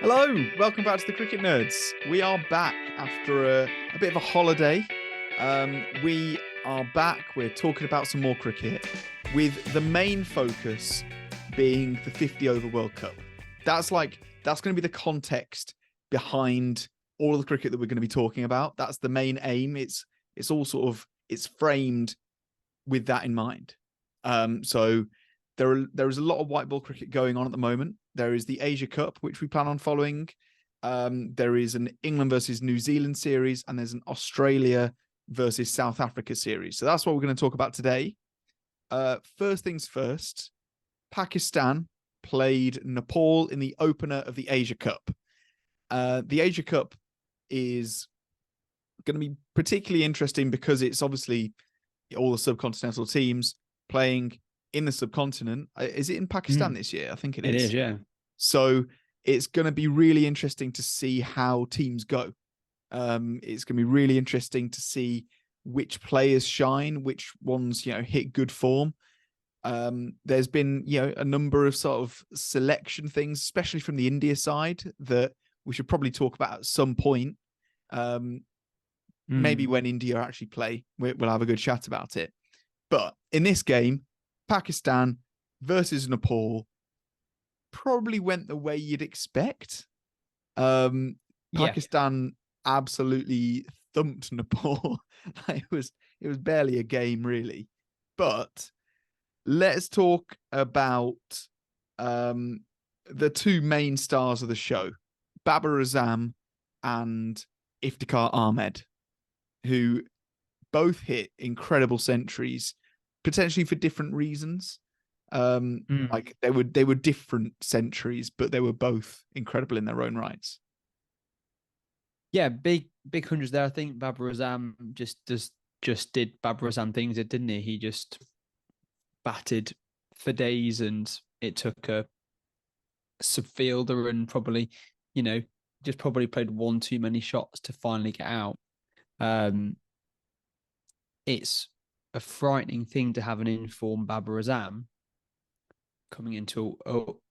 Hello, welcome back to the Cricket Nerds. We are back after a bit of a holiday. We are back. We're talking about some more cricket, with the main focus being the 50 over World Cup. That's going to be the context behind all of the cricket that we're going to be talking about. That's the main aim. It's framed with that in mind. So there is a lot of white ball cricket going on at the moment. There is the Asia Cup, which we plan on following. There is an England versus New Zealand series, and there's an Australia versus South Africa series. So that's what we're going to talk about today. First things first, Pakistan played Nepal in the opener of the Asia Cup. The Asia Cup is going to be particularly interesting because it's obviously all the subcontinental teams playing in the subcontinent. Is it in Pakistan this year? I think it is. It is, yeah. So it's going to be really interesting to see how teams go. It's going to be really interesting to see which players shine, which ones, hit good form. There's been, a number of sort of selection things, especially from the India side, that we should probably talk about at some point. Maybe when India actually play, we'll have a good chat about it. But in this game, Pakistan versus Nepal probably went the way you'd expect. Pakistan absolutely thumped Nepal. It was barely a game, really. But let's talk about the two main stars of the show, Babar Azam and Iftikhar Ahmed, who both hit incredible centuries, potentially for different reasons. Like they were different centuries, but they were both incredible in their own rights. Yeah, big hundreds there. I think Babar Azam just did Babar Azam things, didn't he? He just batted for days, and it took a subfielder and probably played one too many shots to finally get out. It's a frightening thing to have an informed Babar Azam coming into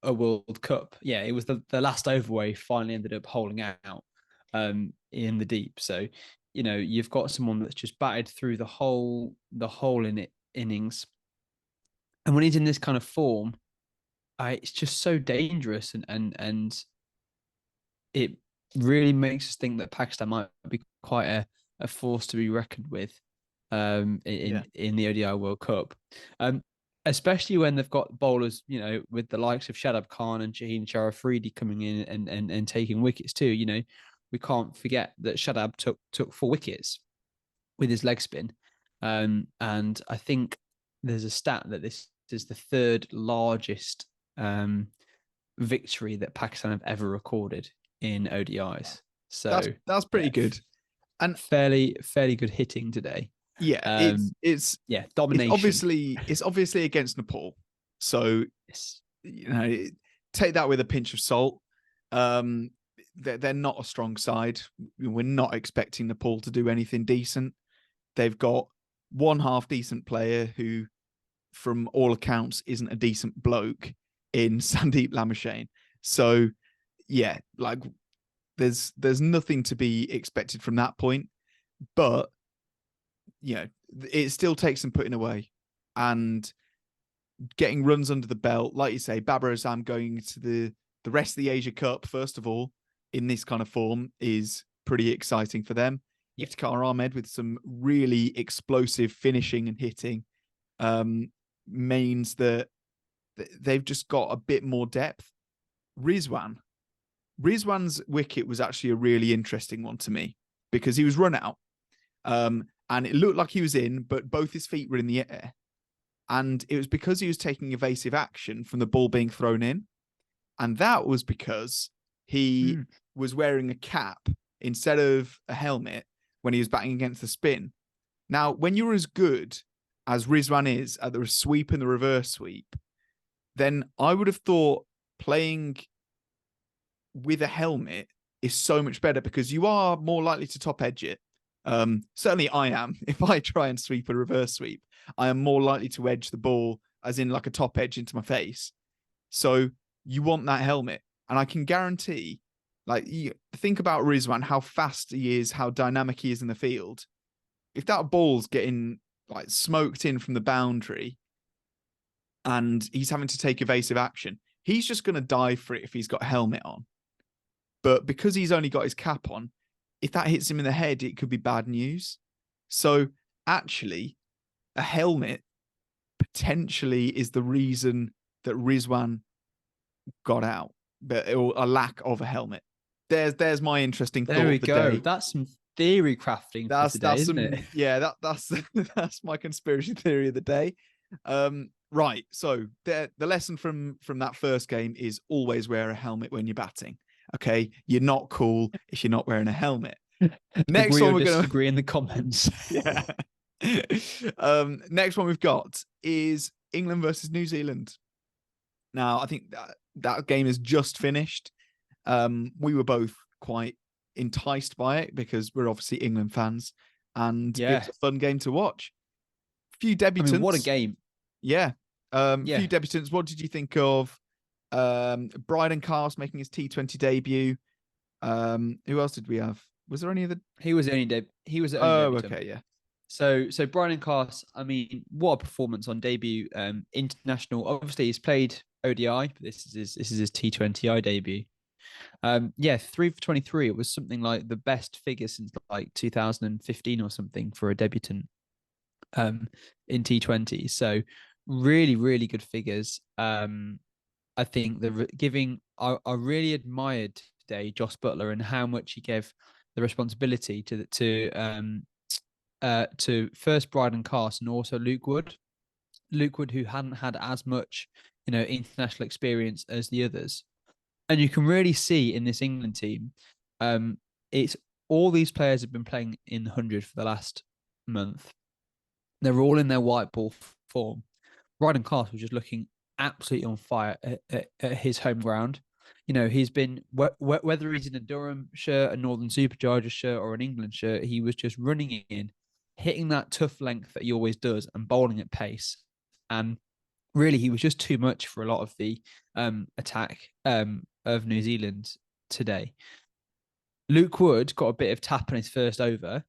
a World Cup. Yeah, it was the last over where he finally ended up holding out in the deep. So, you've got someone that's just batted through the whole innings. And when he's in this kind of form, it's just so dangerous, and it really makes us think that Pakistan might be quite a force to be reckoned with in the ODI World Cup. Especially when they've got bowlers, with the likes of Shadab Khan and Shaheen Sharafridi coming in and taking wickets too. We can't forget that Shadab took 4 wickets with his leg spin. And I think there's a stat that this is the 3rd largest victory that Pakistan have ever recorded in ODIs. So that's pretty good. And fairly good hitting today. Yeah, it's domination. It's obviously against Nepal, so take that with a pinch of salt. They're not a strong side. We're not expecting Nepal to do anything decent. They've got one half decent player who, from all accounts, isn't a decent bloke in Sandeep Lamashane. So yeah, there's nothing to be expected from that point, but it still takes some putting away and getting runs under the belt. Like you say, Babar Azam going to the rest of the Asia Cup, first of all, in this kind of form is pretty exciting for them. Iftikhar Ahmed with some really explosive finishing and hitting means that they've just got a bit more depth. Rizwan's wicket was actually a really interesting one to me because he was run out. And it looked like he was in, but both his feet were in the air. And it was because he was taking evasive action from the ball being thrown in. And that was because he was wearing a cap instead of a helmet when he was batting against the spin. Now, when you're as good as Rizwan is at the sweep and the reverse sweep, then I would have thought playing with a helmet is so much better because you are more likely to top edge it. Certainly I am. If I try and sweep a reverse sweep, I am more likely to edge the ball as in like a top edge into my face. So you want that helmet. And I can guarantee Like, you think about Rizwan, how fast he is, how dynamic he is in the field. If that ball's getting like smoked in from the boundary and he's having to take evasive action, he's just going to dive for it if he's got a helmet on. But because he's only got his cap on, if that hits him in the head, it could be bad news. So actually, a helmet potentially is the reason that Rizwan got out, but or a lack of a helmet. There's my interesting There thought we of the go. day. That's some theory crafting for today, That's isn't some it? that's that's my conspiracy theory of the day. Right. So the lesson from that first game is always wear a helmet when you're batting. Okay, you're not cool if you're not wearing a helmet. Next Agree one or we're gonna disagree in the comments. yeah. Next one we've got is England versus New Zealand. Now I think that game is just finished. We were both quite enticed by it because we're obviously England fans, and it Yeah. was a fun game to watch. Few I mean, what a debutants. game. Yeah. Yeah. Few debutants. What did you think of Bryden Cast making his T20 debut? Who else did we have? Was there any other? He was the only Oh, debutant. okay, yeah. So Brian Cass, I mean, what a performance on debut. International. Obviously, he's played ODI, but this is his T20I debut. Yeah, 3 for 23. It was something like the best figure since like 2015 or something for a debutant in T20. So really, really good figures. I think I really admired today Josh Butler and how much he gave the responsibility to first Bryden Cast and also Luke Wood. Luke Wood, who hadn't had as much, international experience as the others. And you can really see in this England team, it's all these players have been playing in the 100 for the last month. They're all in their white ball form. Bryden Cast was just looking absolutely on fire at his home ground. He's been, whether he's in a Durham shirt, a Northern Superchargers shirt, or an England shirt, he was just running in, hitting that tough length that he always does, and bowling at pace. And really, he was just too much for a lot of the attack of New Zealand today. Luke Wood got a bit of tap on his first over.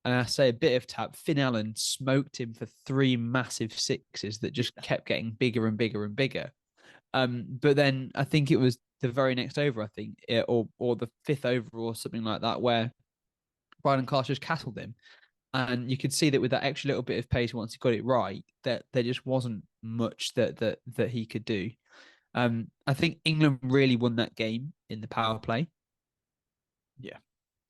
And I say a bit of tap. Finn Allen smoked him for 3 massive sixes that just kept getting bigger and bigger and bigger. But then I think it was the very next over, or the 5th over or something like that, where Bryden Cast just castled him. And you could see that with that extra little bit of pace, once he got it right, that there just wasn't much that he could do. I think England really won that game in the power play. Yeah.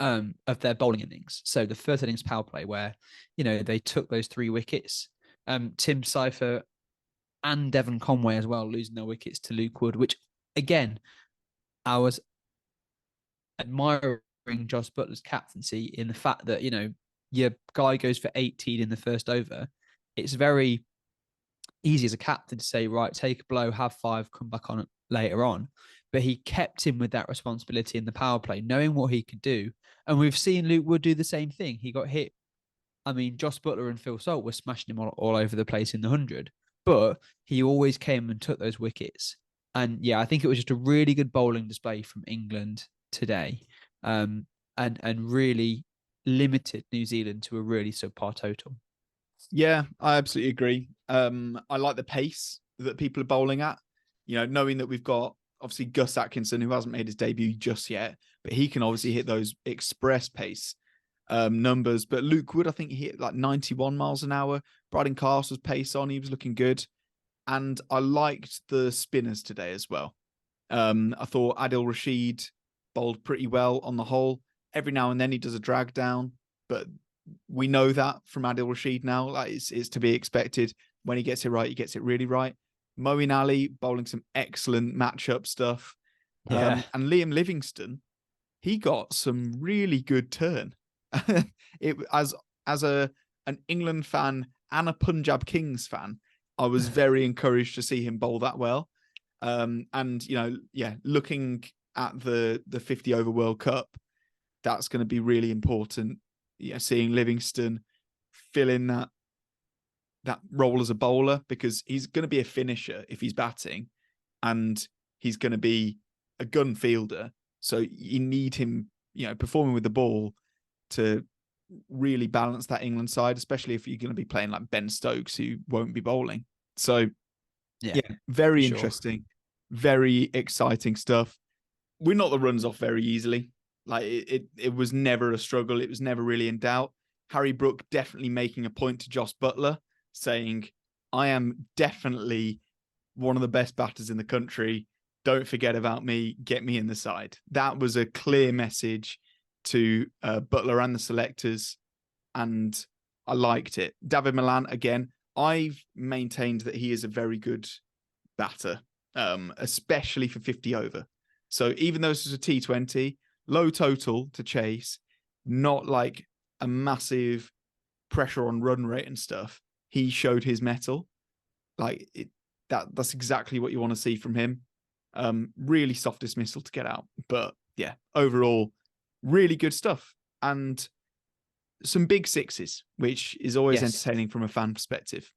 Of their bowling innings. So the first innings power play where, they took those 3 wickets. Tim Cypher and Devon Conway as well losing their wickets to Luke Wood, which again, I was admiring Josh Butler's captaincy in the fact that, your guy goes for 18 in the first over. It's very easy as a captain to say, right, take a blow, have 5, come back on it later on. But he kept him with that responsibility in the power play, knowing what he could do. And we've seen Luke Wood do the same thing. He got hit. I mean, Josh Butler and Phil Salt were smashing him all over the place in the 100, but he always came and took those wickets. And yeah, I think it was just a really good bowling display from England today, and really limited New Zealand to a really subpar total. Yeah, I absolutely agree. I like the pace that people are bowling at. Knowing that we've got obviously Gus Atkinson, who hasn't made his debut just yet, but he can obviously hit those express pace numbers. But Luke Wood, I think he hit like 91 miles an hour. Bryden Cast was pace on. He was looking good. And I liked the spinners today as well. I thought Adil Rashid bowled pretty well on the whole. Every now and then he does a drag down, but we know that from Adil Rashid now. Like it's to be expected. When he gets it right, he gets it really right. Moeen Ali bowling some excellent matchup stuff. Yeah. And Liam Livingston, he got some really good turn. It as an England fan and a Punjab Kings fan, I was very encouraged to see him bowl that well. And looking at the 50 over World Cup, that's going to be really important. Seeing Livingston fill in that role as a bowler, because he's going to be a finisher if he's batting, and he's going to be a gun fielder. So you need him, performing with the ball to really balance that England side, especially if you're going to be playing like Ben Stokes, who won't be bowling. So yeah, very interesting, very exciting stuff. We knocked the runs off very easily. Like it was never a struggle. It was never really in doubt. Harry Brook definitely making a point to Joss Butler, saying, I am definitely one of the best batters in the country. Don't forget about me. Get me in the side. That was a clear message to Butler and the selectors, and I liked it. David Milan, again, I've maintained that he is a very good batter, especially for 50 over. So even though this is a T20, low total to chase, not like a massive pressure on run rate and stuff, he showed his mettle. Like that's exactly what you want to see from him. Really soft dismissal to get out. But yeah, overall, really good stuff. And some big sixes, which is always entertaining from a fan perspective.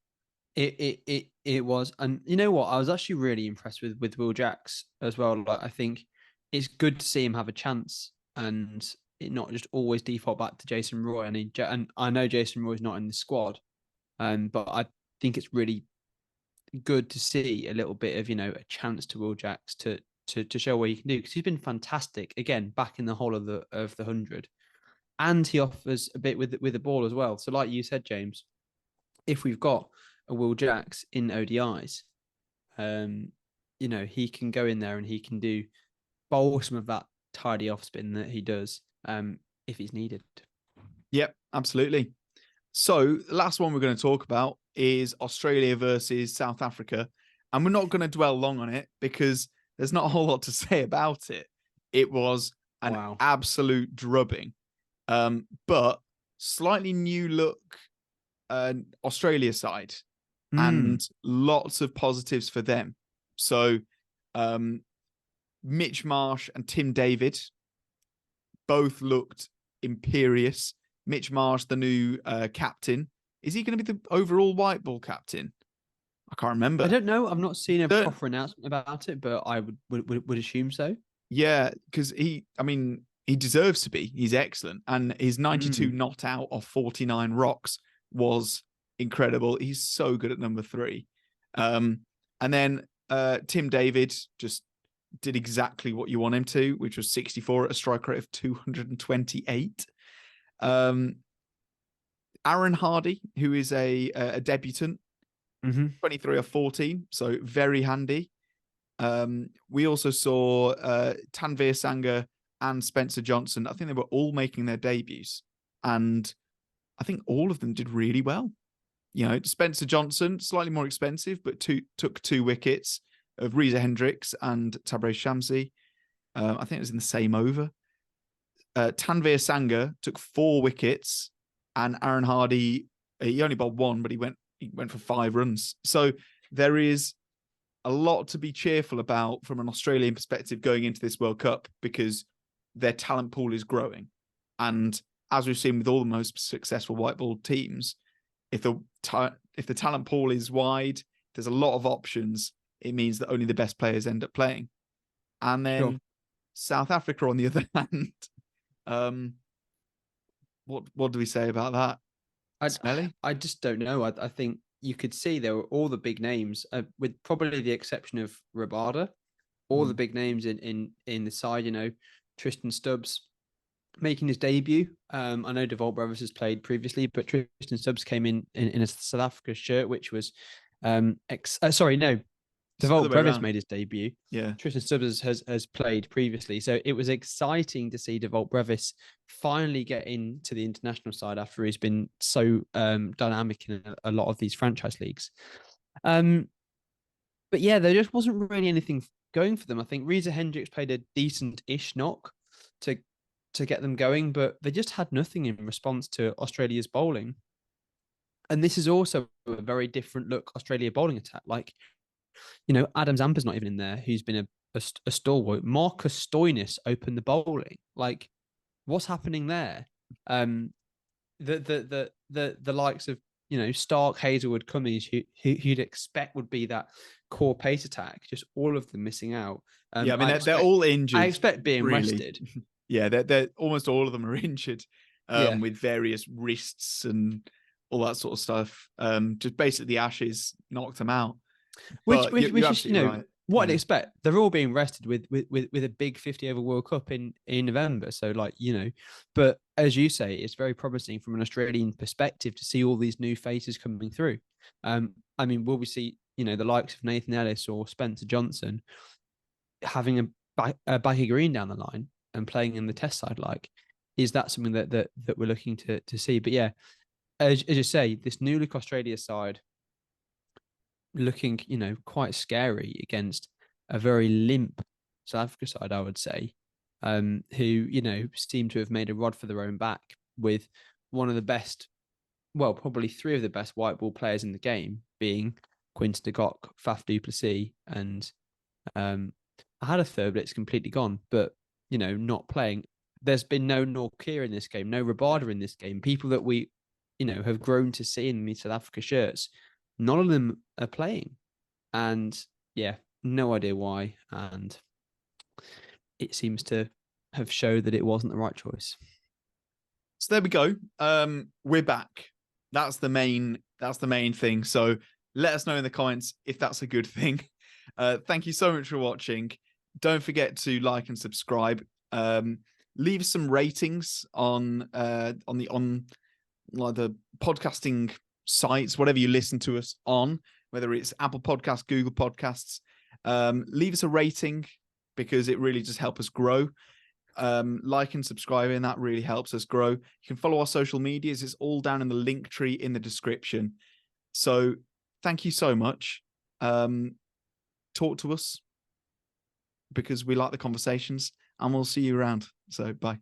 It was. And you know what? I was actually really impressed with Will Jacks as well. Like, I think it's good to see him have a chance and it not just always default back to Jason Roy. And I know Jason Roy's not in the squad, but I think it's really good to see a little bit of, a chance to Will Jacks to show what he can do, because he's been fantastic again back in the whole of the 100, and he offers a bit with the ball as well. So like you said, James, if we've got a Will Jacks in ODIs, he can go in there and he can bowl some of that tidy off spin that he does, if it's needed. Yep, absolutely. So the last one we're going to talk about is Australia versus South Africa. And we're not going to dwell long on it because there's not a whole lot to say about it. It was an absolute drubbing. But slightly new look Australia side and lots of positives for them. So Mitch Marsh and Tim David both looked imperious. Mitch Marsh, the new captain. Is he going to be the overall white ball captain? I can't remember. I don't know. I've not seen a proper announcement about it, but I would assume so. Yeah, because he deserves to be. He's excellent. And his 92 not out of 49 rocks was incredible. He's so good at number 3. And then Tim David just did exactly what you want him to, which was 64 at a strike rate of 228. Aaron Hardy, who is a debutant, 23 or 14, so very handy. We also saw Tanveer Sangha and Spencer Johnson. I think they were all making their debuts, and I think all of them did really well. Spencer Johnson, slightly more expensive, but took 2 wickets of Reza Hendricks and Tabraiz Shamsi. I think it was in the same over. Tanveer Sangha took 4 wickets, and Aaron Hardy, he only bowled 1, but he went for 5 runs. So there is a lot to be cheerful about from an Australian perspective going into this World Cup, because their talent pool is growing. And as we've seen with all the most successful white ball teams, if the talent pool is wide, there's a lot of options. It means that only the best players end up playing. And then South Africa, on the other hand, what do we say about that? Smelly? I just don't know. I think you could see there were all the big names, with probably the exception of Rabada, all the big names in the side. Tristan Stubbs making his debut. I know Devolt Brothers has played previously, but Tristan Stubbs came in a South Africa shirt, which was Devolt Brothers made his debut. Yeah, Tristan Stubbs has played previously, so it was exciting to see Devolt Brevis finally get into the international side after he's been so dynamic in a lot of these franchise leagues. But yeah, there just wasn't really anything going for them. I think Reza Hendricks played a decent-ish knock to get them going, but they just had nothing in response to Australia's bowling. And this is also a very different look Australia bowling attack. Like, Adam Zampa's not even in there, who's been a stalwart. Marcus Stoinis opened the bowling. Like, what's happening there? The likes of Stark, Hazelwood, Cummings, who you'd expect would be that core pace attack, just all of them missing out. Yeah, I mean, they're all injured. I expect being really. rested. Yeah, they're almost all of them are injured, Yeah. with various wrists and all that sort of stuff. Just basically the Ashes knocked them out. Which But you're is, absolutely right. what I'd Yeah. expect. They're all being rested with a big 50 over World Cup in November. So but as you say, it's very promising from an Australian perspective to see all these new faces coming through. I mean, will we see, the likes of Nathan Ellis or Spencer Johnson having a Baggy Green down the line and playing in the test side? Is that something that we're looking to see? But yeah, as you say, this new look Australia side looking, quite scary against a very limp South Africa side, I would say, who, seem to have made a rod for their own back with one of the best, well, probably three of the best white ball players in the game being Quinton de Kock, Faf du Plessis, and I had a third, but it's completely gone. But, not playing. There's been no Norkia in this game, no Rabada in this game. People that we, have grown to see in the South Africa shirts, none of them are playing. And yeah, no idea why. And it seems to have showed that it wasn't the right choice. So there we go. We're back. That's the main thing. So let us know in the comments if that's a good thing. Thank you so much for watching. Don't forget to like and subscribe. Leave some ratings on like the podcasting sites, whatever you listen to us on, whether it's Apple Podcasts, Google Podcasts. Leave us a rating because it really just helps us grow. Like and subscribing, that really helps us grow. You can follow our social medias. It's all down in the link tree in the description. So thank you so much. Talk to us because we like the conversations, and we'll see you around. So bye.